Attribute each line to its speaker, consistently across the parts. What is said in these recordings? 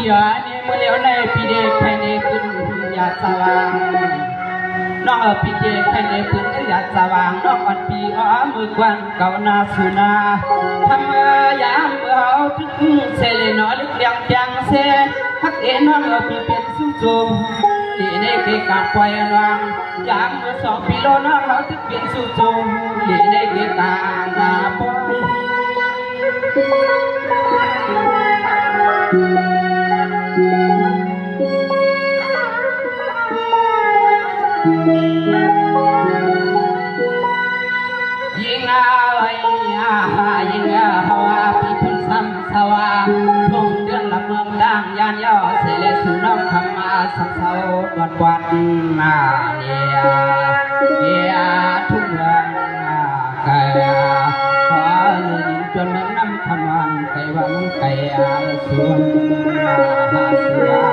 Speaker 1: ยาเนี่ยเมื่อเลี้ยวในปีเด็กใครในปืนยาสว่างน้องปีเด็กใครในปืนยาสว่างน้องวันปีอ้อมือกวนเก่านาสุนาทำยามเมื่อเอาถึงเสลนอลึกเลี้ยงจังเสฮักเอ็นน้องปีเป็นสู้โจลีในเกการปล่อยนางยามเมื่อ2 ปีโลน้องเราถึงเป็นสู้โจลีในเกการปล่อยยิงอะไรยิงฮาวาปีทุนซ้ำสวาทุ่งเดือนละเมืองดังยานย่อเสเลสุน้องคำมาสังเสาดวัดวัดนาเนียทุ่งเมืองไก่ขอเงินจนเมืองน้ำคำวันไก่วันไก่สวนหาสวา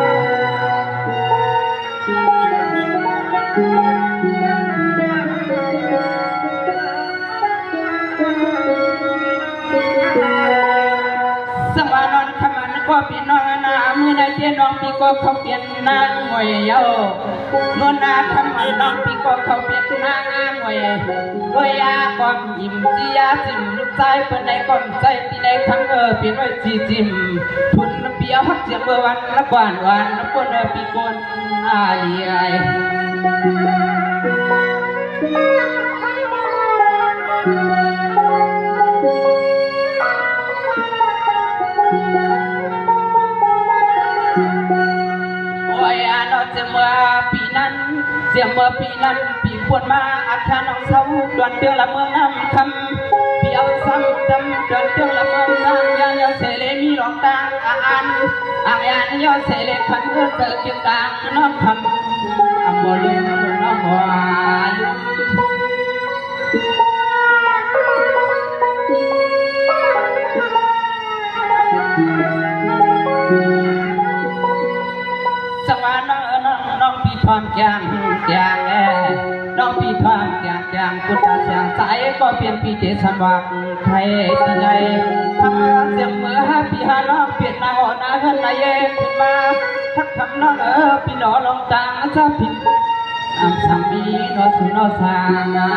Speaker 1: สมานอนขมันก็เปลี่ยนน้องนามือในเตี้ยน้องปีก็เขาเปลี่ยนนางหวยเยานวลนาขมันน้องปีก็เขาเปลี่ยนนางหวยรวยยาก้อมยิ้มจียาจิ้มลูกใจเปิดในก้อมใจที่ในคำเปลี่ยนไว้จีจิ้มทุนเปียวฮักเสียงเมื่อวันละกวนวันละปนปีกนเลียเสียเมื่อปีนั้นปีปวดมาอาคารน้องเศร้าดวนเดือนละเมืองน้ำคำปีเอาซ้ำดำดวนเดือนละเมืองนางยันยอเสเลมีหลงตาอ่างยันยอเสเลขันเจอเกี่ยวกลางน้องคำบลืมน้องหัวสวรรค์น้องพี่ทอมแกงน้องพี่ทอมแกงกุศลเสียงสายก็เปลี่ยนพี่เจสันวักใครที่ไหนทำเสียงเมื่อพี่หาน้องเปลี่ยนมาหัวหน้าขึ้นนายเย่ขึ้นมาทักคำน้องพี่หนอลงตางจะผิดสังมีนอสุนอสานา